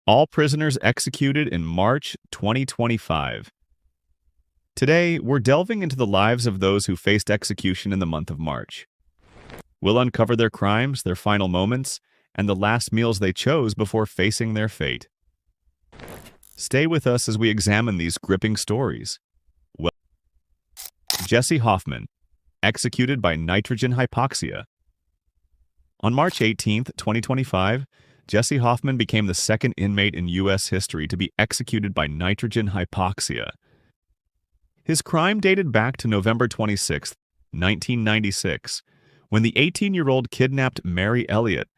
All prisoners executed in March 2025. Today, we're delving into the lives of those who faced execution in the month of March. We'll uncover their crimes, their final moments, and the last meals they chose before facing their fate. Stay with us as we examine these gripping stories. Jesse Hoffman, executed by nitrogen hypoxia. On March 18, 2025, Jesse Hoffman became the second inmate in U.S. history to be executed by nitrogen hypoxia. His crime dated back to November 26, 1996, when the 18-year-old kidnapped Mary Elliott,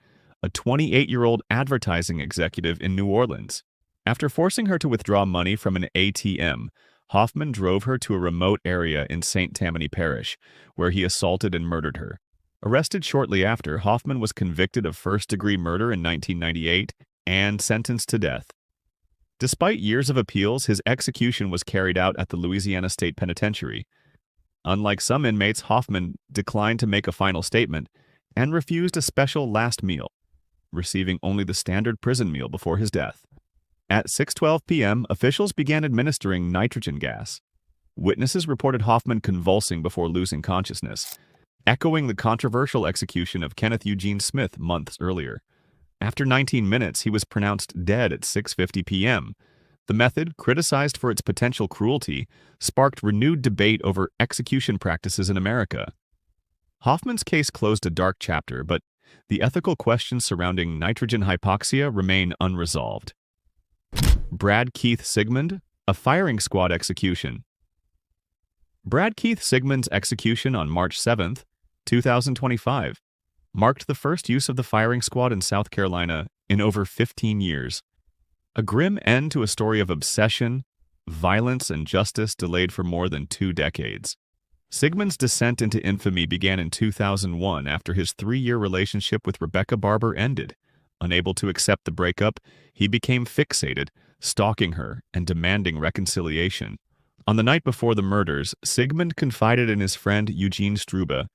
a 28-year-old advertising executive in New Orleans. After forcing her to withdraw money from an ATM, Hoffman drove her to a remote area in St. Tammany Parish, where he assaulted and murdered her. Arrested shortly after, Hoffman was convicted of first-degree murder in 1998 and sentenced to death. Despite years of appeals, his execution was carried out at the Louisiana State Penitentiary. Unlike some inmates, Hoffman declined to make a final statement and refused a special last meal, receiving only the standard prison meal before his death. At 6:12 p.m., officials began administering nitrogen gas. Witnesses reported Hoffman convulsing before losing consciousness, echoing the controversial execution of Kenneth Eugene Smith months earlier. After 19 minutes, he was pronounced dead at 6:50 p.m. The method, criticized for its potential cruelty, sparked renewed debate over execution practices in America. Hoffman's case closed a dark chapter, but the ethical questions surrounding nitrogen hypoxia remain unresolved. Brad Keith Sigmund, a firing squad execution. Brad Keith Sigmund's execution on March 7, 2025, marked the first use of the firing squad in South Carolina in over 15 years. A grim end to a story of obsession, violence, and justice delayed for more than 2 decades. Sigmund's descent into infamy began in 2001 after his 3-year relationship with Rebecca Barber ended. Unable to accept the breakup, he became fixated, stalking her and demanding reconciliation. On the night before the murders, Sigmund confided in his friend Eugene Struba,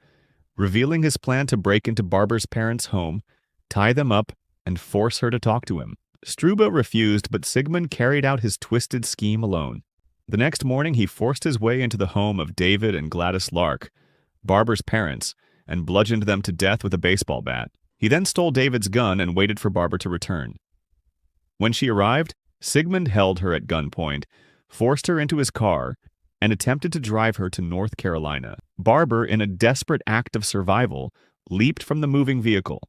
revealing his plan to break into Barber's parents' home, tie them up, and force her to talk to him. Struba refused, but Sigmund carried out his twisted scheme alone. The next morning, he forced his way into the home of David and Gladys Lark, Barber's parents, and bludgeoned them to death with a baseball bat. He then stole David's gun and waited for Barber to return. When she arrived, Sigmund held her at gunpoint, forced her into his car, and attempted to drive her to North Carolina. Barber, in a desperate act of survival, leaped from the moving vehicle.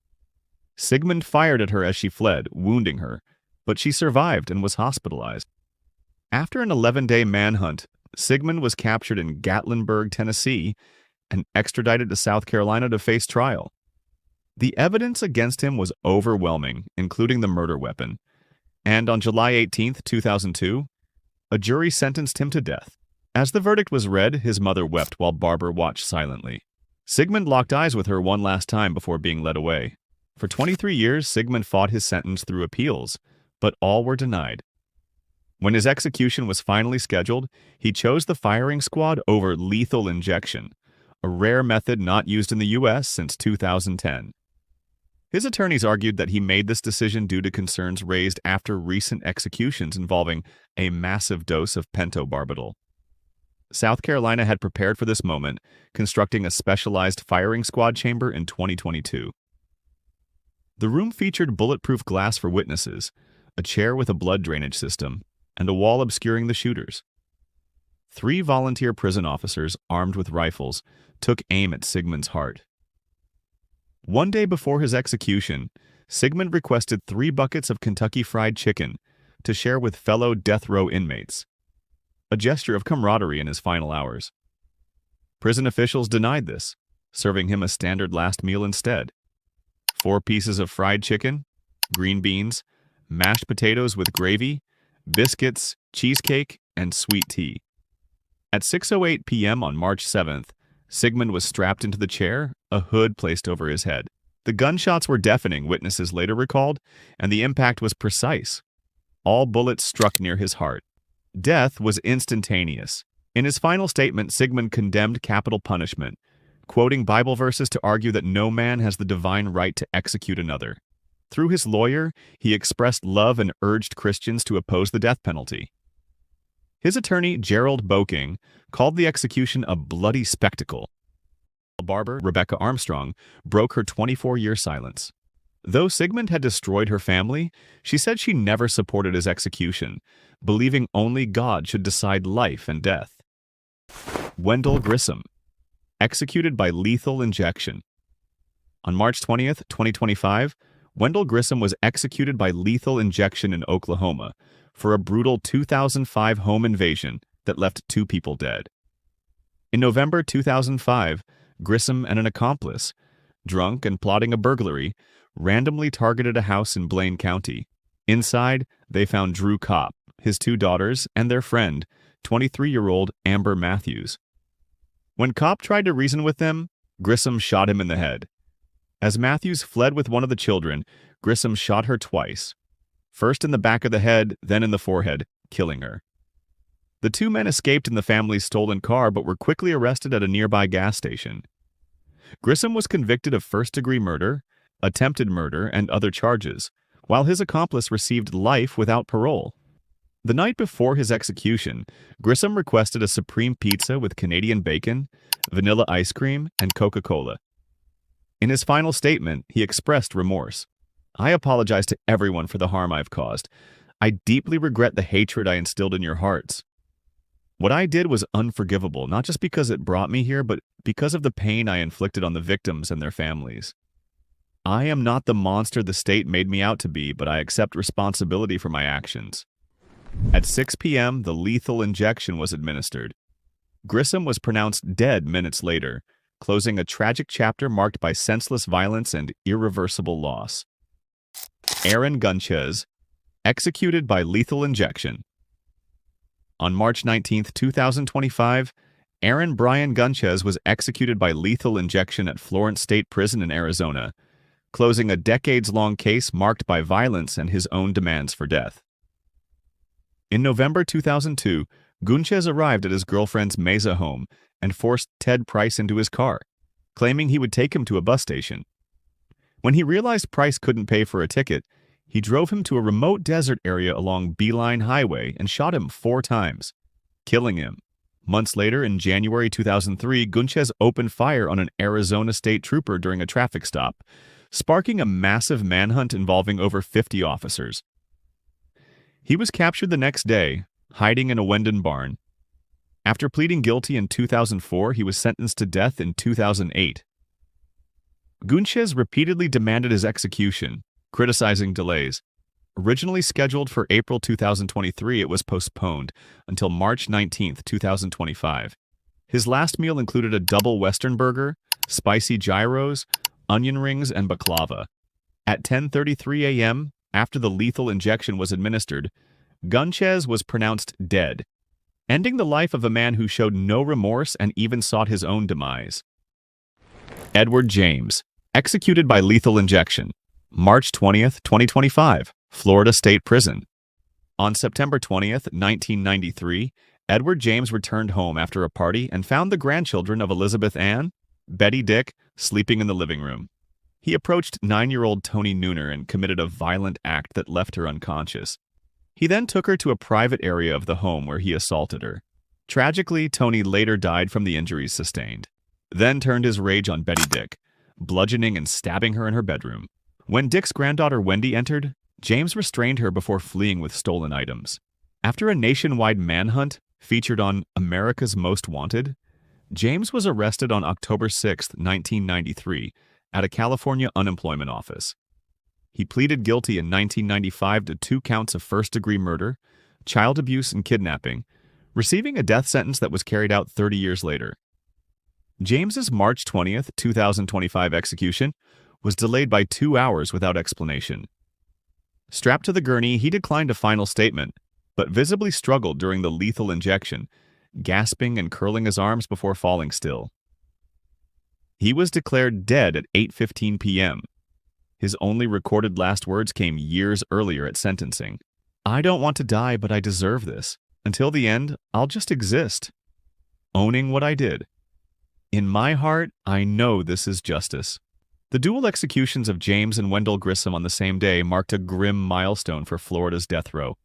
Sigmund fired at her as she fled, wounding her, but she survived and was hospitalized. After an 11-day manhunt, Sigmund was captured in Gatlinburg, Tennessee, and extradited to South Carolina to face trial. The evidence against him was overwhelming, including the murder weapon, and on July 18, 2002, a jury sentenced him to death. As the verdict was read, his mother wept while Barber watched silently. Sigmund locked eyes with her one last time before being led away. For 23 years, Sigmund fought his sentence through appeals, but all were denied. When his execution was finally scheduled, he chose the firing squad over lethal injection, a rare method not used in the U.S. since 2010. His attorneys argued that he made this decision due to concerns raised after recent executions involving a massive dose of pentobarbital. South Carolina had prepared for this moment, constructing a specialized firing squad chamber in 2022. The room featured bulletproof glass for witnesses, a chair with a blood drainage system, and a wall obscuring the shooters. 3 volunteer prison officers, armed with rifles, took aim at Sigmund's heart. One day before his execution, Sigmund requested 3 buckets of Kentucky Fried Chicken to share with fellow DeathRow inmates, a gesture of camaraderie in his final hours. Prison officials denied this, serving him a standard last meal instead: 4 pieces of fried chicken, green beans, mashed potatoes with gravy, biscuits, cheesecake, and sweet tea. At 6:08 p.m. on March 7th, Sigmund was strapped into the chair, a hood placed over his head. The gunshots were deafening, witnesses later recalled, and the impact was precise. All bullets struck near his heart. Death was instantaneous. In his final statement, Sigmund condemned capital punishment, quoting Bible verses to argue that no man has the divine right to execute another. Through his lawyer, he expressed love and urged Christians to oppose the death penalty. His attorney, Gerald Boking, called the execution a bloody spectacle. Barber, Rebecca Armstrong, broke her 24-year silence. Though Sigmund had destroyed her family, she said she never supported his execution, believing only God should decide life and death. Wendell Grissom, executed by lethal injection. On March 20th, 2025, Wendell Grissom was executed by lethal injection in Oklahoma for a brutal 2005 home invasion that left 2 people dead. In November 2005, Grissom and an accomplice, drunk and plotting a burglary, randomly targeted a house in Blaine County. Inside, they found Drew Kopp, his 2 daughters, and their friend, 23-year-old Amber Matthews. When Kopp tried to reason with them, Grissom shot him in the head. As Matthews fled with one of the children, Grissom shot her twice, first in the back of the head, then in the forehead, killing her. The 2 men escaped in the family's stolen car but were quickly arrested at a nearby gas station. Grissom was convicted of first-degree murder, attempted murder, and other charges, while his accomplice received life without parole. The night before his execution, Grissom requested a supreme pizza with Canadian bacon, vanilla ice cream, and Coca-Cola. In his final statement, he expressed remorse. "I apologize to everyone for the harm I've caused. I deeply regret the hatred I instilled in your hearts. What I did was unforgivable, not just because it brought me here, but because of the pain I inflicted on the victims and their families. I am not the monster the state made me out to be, but I accept responsibility for my actions." At 6 p.m., the lethal injection was administered. Grissom was pronounced dead minutes later, closing a tragic chapter marked by senseless violence and irreversible loss. Aaron Gunchez, executed by lethal injection. On March 19, 2025, Aaron Brian Gunchez was executed by lethal injection at Florence State Prison in Arizona, closing a decades-long case marked by violence and his own demands for death. In November 2002, Gunchez arrived at his girlfriend's Mesa home and forced Ted Price into his car, claiming he would take him to a bus station. When he realized Price couldn't pay for a ticket, he drove him to a remote desert area along Beeline Highway and shot him 4 times, killing him. Months later, in January 2003, Gunchez opened fire on an Arizona state trooper during a traffic stop, sparking a massive manhunt involving over 50 officers. He was captured the next day, hiding in a Wendon barn. After pleading guilty in 2004, he was sentenced to death in 2008. Gunchez repeatedly demanded his execution, criticizing delays. Originally scheduled for April 2023, it was postponed until March 19, 2025. His last meal included a double Western burger, spicy gyros, onion rings, and baklava. At 10:33 a.m., after the lethal injection was administered, Gunchez was pronounced dead, ending the life of a man who showed no remorse and even sought his own demise. Edward James, executed by lethal injection. March 20th, 2025, Florida State Prison. On September 20th, 1993, Edward James returned home after a party and found the grandchildren of Elizabeth Ann, Betty Dick, sleeping in the living room. He approached 9-year-old Toni Nooner and committed a violent act that left her unconscious. He then took her to a private area of the home where he assaulted her. Tragically, Toni later died from the injuries sustained, then turned his rage on Betty Dick, bludgeoning and stabbing her in her bedroom. When Dick's granddaughter Wendy entered, James restrained her before fleeing with stolen items. After a nationwide manhunt featured on America's Most Wanted, James was arrested on October 6, 1993, at a California unemployment office. He pleaded guilty in 1995 to 2 counts of first-degree murder, child abuse, and kidnapping, receiving a death sentence that was carried out 30 years later. James's March 20, 2025 execution was delayed by 2 hours without explanation. Strapped to the gurney, he declined a final statement, but visibly struggled during the lethal injection, gasping and curling his arms before falling still. He was declared dead at 8:15 p.m. His only recorded last words came years earlier at sentencing. "I don't want to die, but I deserve this. Until the end, I'll just exist, owning what I did. In my heart, I know this is justice." The dual executions of James and Wendell Grissom on the same day marked a grim milestone for Florida's death row.